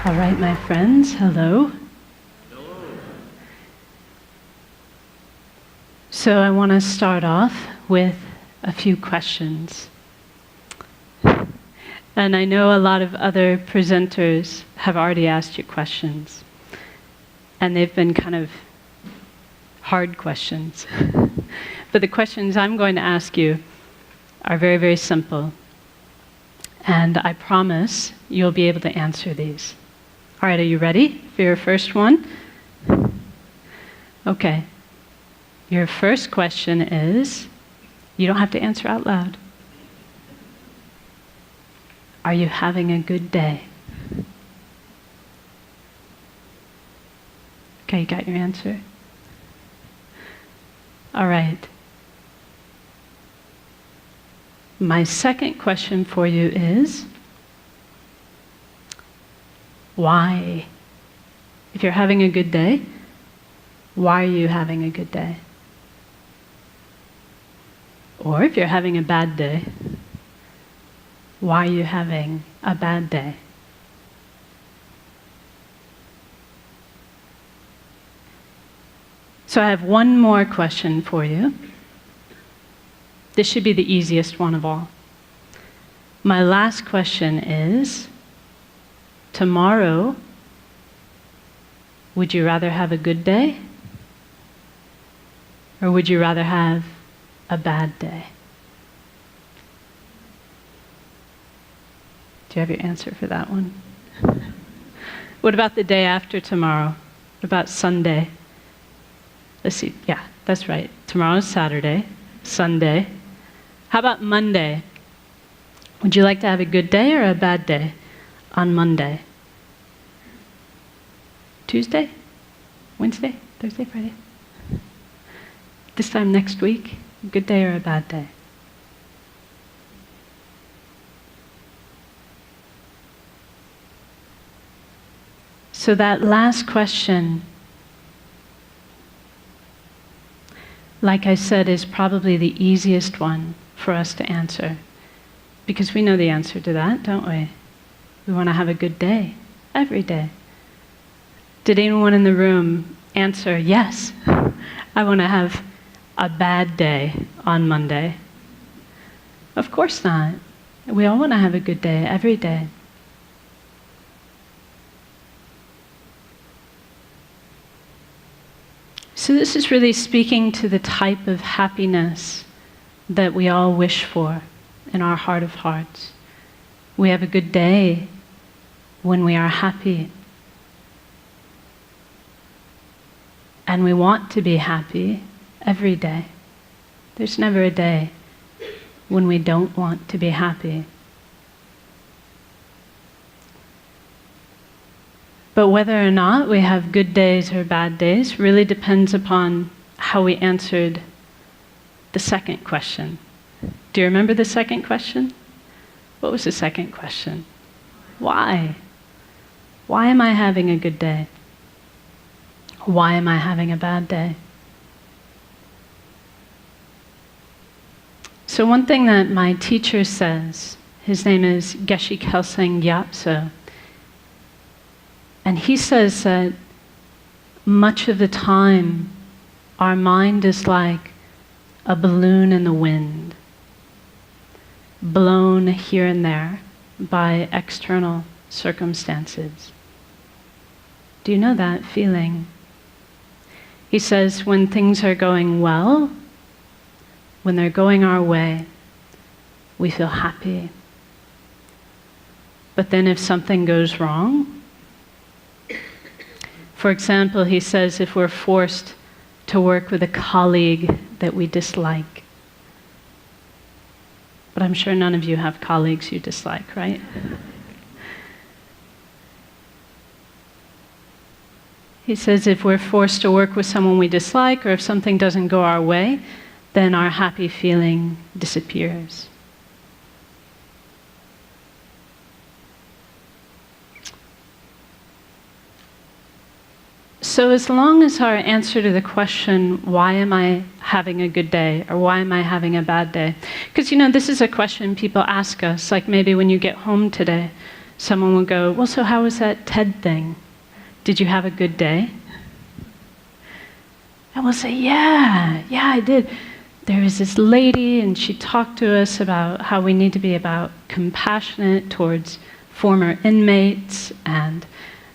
All right, my friends, hello. So I want to start off with a few questions. And I know a lot of other presenters have already asked you questions. And they've been kind of hard questions. But the questions I'm going to ask you are very, very simple. And I promise you'll be able to answer these. All right, are you ready for your first one? Okay. Your first question is, you don't have to answer out loud. Are you having a good day? Okay, you got your answer? All right. My second question for you is, why? If you're having a good day, why are you having a good day? Or if you're having a bad day, why are you having a bad day? So I have one more question for you. This should be the easiest one of all. My last question is, tomorrow, would you rather have a good day? Or would you rather have a bad day? Do you have your answer for that one? What about the day after tomorrow? What about Sunday? Let's see. Yeah, that's right. Tomorrow's Saturday, Sunday. How about Monday? Would you like to have a good day or a bad day on Monday? Tuesday? Wednesday? Thursday? Friday? This time next week? A good day or a bad day? So that last question, like I said, is probably the easiest one for us to answer. Because we know the answer to that, don't we? We want to have a good day, every day. Did anyone in the room answer, yes, I want to have a bad day on Monday? Of course not. We all want to have a good day, every day. So this is really speaking to the type of happiness that we all wish for in our heart of hearts. We have a good day when we are happy. And we want to be happy every day. There's never a day when we don't want to be happy. But whether or not we have good days or bad days really depends upon how we answered the second question. Do you remember the second question? What was the second question? Why? Why am I having a good day? Why am I having a bad day? So one thing that my teacher says, his name is Geshe Kelsang Gyatso, and he says that much of the time our mind is like a balloon in the wind, blown here and there by external circumstances. Do you know that feeling? He says when things are going well, when they're going our way, we feel happy. But then if something goes wrong, for example, he says if we're forced to work with a colleague that we dislike, but I'm sure none of you have colleagues you dislike, right? He says if we're forced to work with someone we dislike, or if something doesn't go our way, then our happy feeling disappears. So as long as our answer to the question, why am I having a good day, or why am I having a bad day? Because, this is a question people ask us, like maybe when you get home today, Someone will go, well, so how was that TED thing? Did you have a good day? And we'll say, yeah, I did. There was this lady, and she talked to us about how we need to be compassionate towards former inmates, and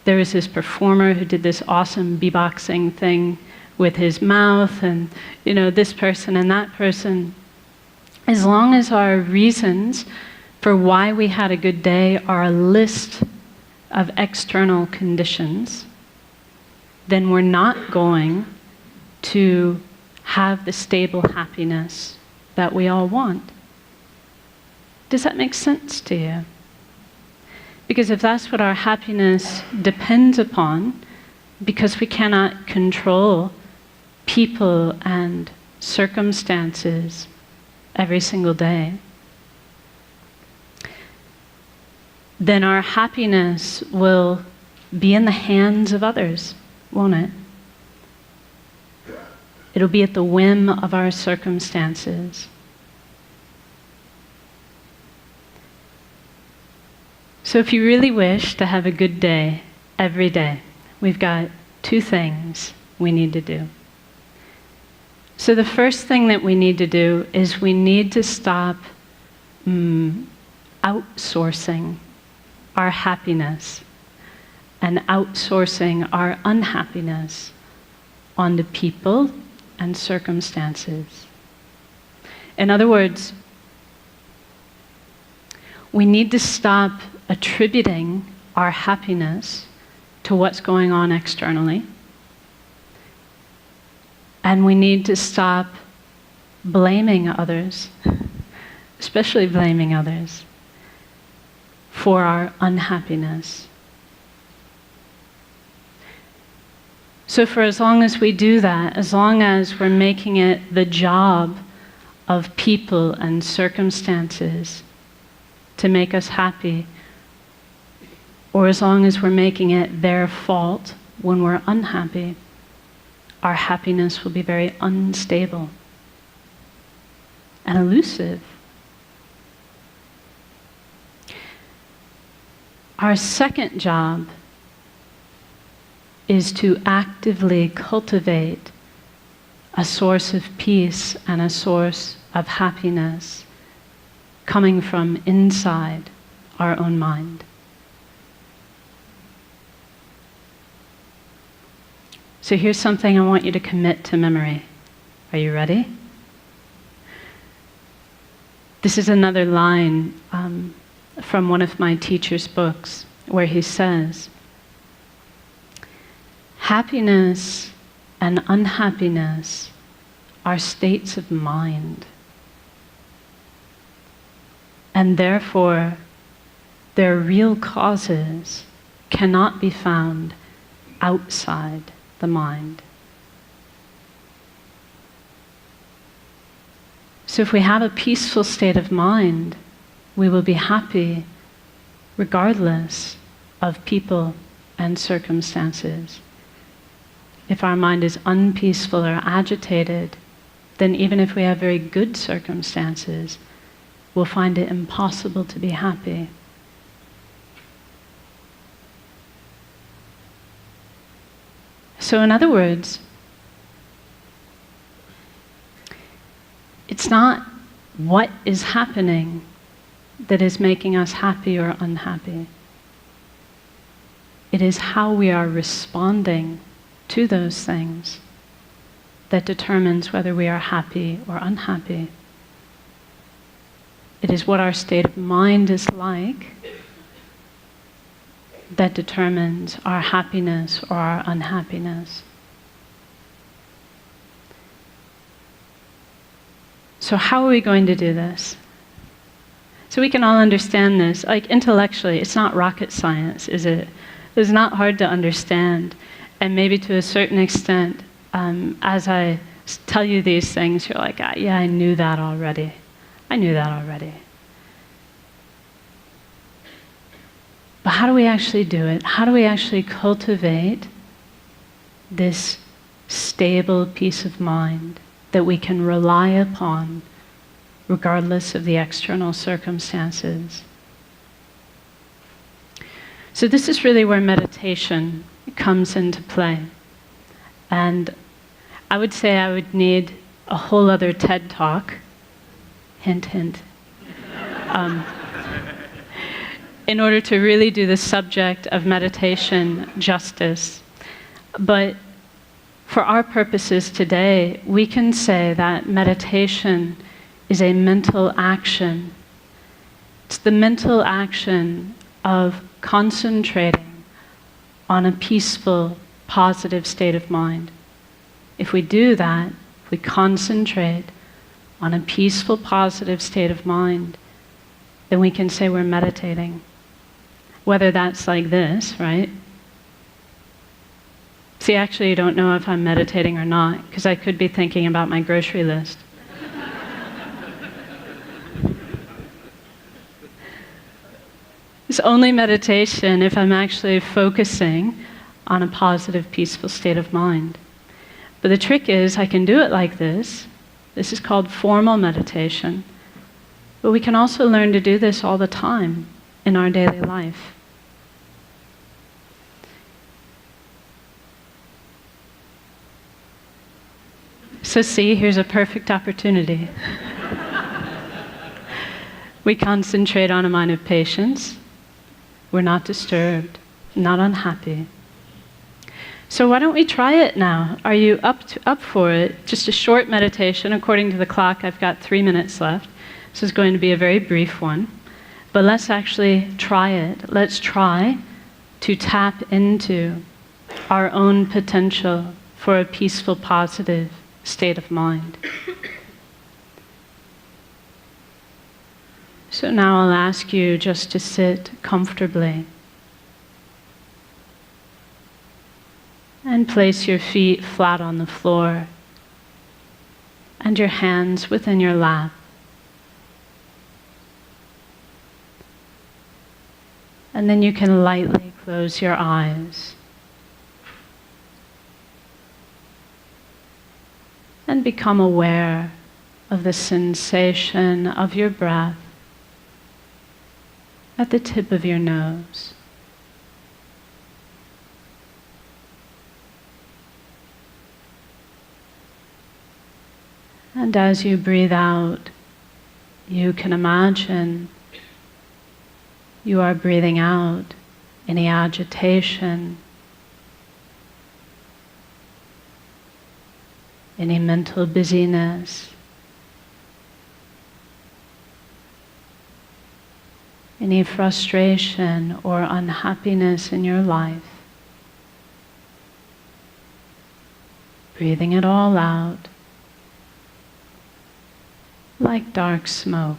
there was this performer who did this awesome beatboxing thing with his mouth, and this person and that person. As long as our reasons for why we had a good day are a list of external conditions, then we're not going to have the stable happiness that we all want. Does that make sense to you? Because if that's what our happiness depends upon, because we cannot control people and circumstances every single day, then our happiness will be in the hands of others, won't it? It'll be at the whim of our circumstances. So if you really wish to have a good day every day, we've got 2 things we need to do. So the first thing that we need to do is we need to stop outsourcing our happiness and outsourcing our unhappiness onto people and circumstances. In other words, we need to stop attributing our happiness to what's going on externally. And we need to stop blaming others, especially blaming others, for our unhappiness. So for as long as we do that, as long as we're making it the job of people and circumstances to make us happy, or as long as we're making it their fault when we're unhappy, our happiness will be very unstable and elusive. Our second job is to actively cultivate a source of peace and a source of happiness coming from inside our own mind. So here's something I want you to commit to memory. Are you ready? This is another line from one of my teacher's books where he says, happiness and unhappiness are states of mind, and therefore their real causes cannot be found outside the mind. So if we have a peaceful state of mind, we will be happy regardless of people and circumstances. If our mind is unpeaceful or agitated, then even if we have very good circumstances, we'll find it impossible to be happy. So in other words, it's not what is happening that is making us happy or unhappy. It is how we are responding to those things that determines whether we are happy or unhappy. It is what our state of mind is like that determines our happiness or our unhappiness. So how are we going to do this? So we can all understand this. Like intellectually, it's not rocket science, is it? It's not hard to understand. And maybe to a certain extent, as I tell you these things, you're like, yeah, I knew that already. I knew that already. But how do we actually do it? How do we actually cultivate this stable peace of mind that we can rely upon regardless of the external circumstances? So this is really where meditation comes into play. And I would say I would need a whole other TED Talk, hint, hint, in order to really do the subject of meditation justice. But for our purposes today, we can say that meditation is a mental action. It's the mental action of concentrating on a peaceful, positive state of mind. If we do that, if we concentrate on a peaceful, positive state of mind, then we can say we're meditating. Whether that's like this, right? See, actually, you don't know if I'm meditating or not, because I could be thinking about my grocery list. It's only meditation if I'm actually focusing on a positive, peaceful state of mind. But the trick is, I can do it like this. This is called formal meditation. But we can also learn to do this all the time in our daily life. So see, here's a perfect opportunity. We concentrate on a mind of patience. We're not disturbed, not unhappy. So why don't we try it now? Are you up for it? Just a short meditation. According to the clock, I've got 3 minutes left. This is going to be a very brief one. But let's actually try it. Let's try to tap into our own potential for a peaceful, positive state of mind. So now I'll ask you just to sit comfortably and place your feet flat on the floor and your hands within your lap. And then you can lightly close your eyes and become aware of the sensation of your breath at the tip of your nose. And as you breathe out, you can imagine you are breathing out any agitation, any mental busyness, any frustration or unhappiness in your life. Breathing it all out like dark smoke.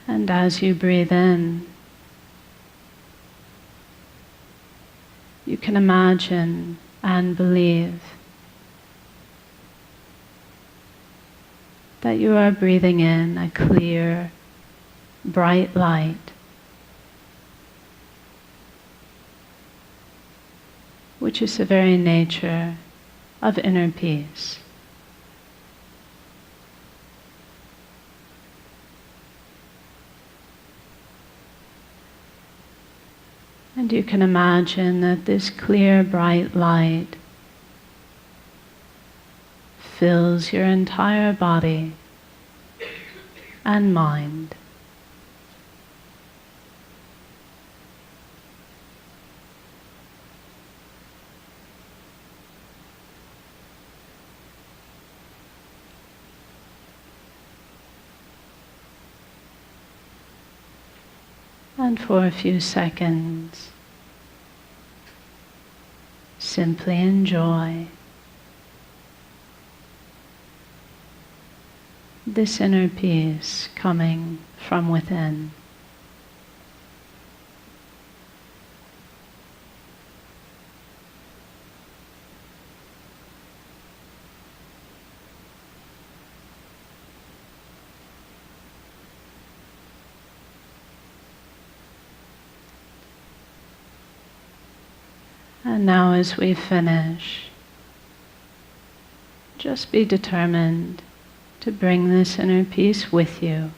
And as you breathe in, you can imagine and believe that you are breathing in a clear, bright light, which is the very nature of inner peace. And you can imagine that this clear, bright light fills your entire body and mind. And for a few seconds, simply enjoy this inner peace coming from within. And now as we finish, just be determined to bring this inner peace with you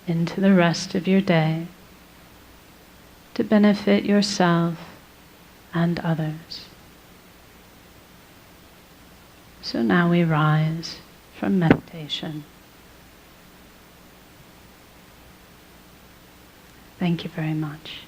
into the rest of your day to benefit yourself and others. So now we rise from meditation. Thank you very much.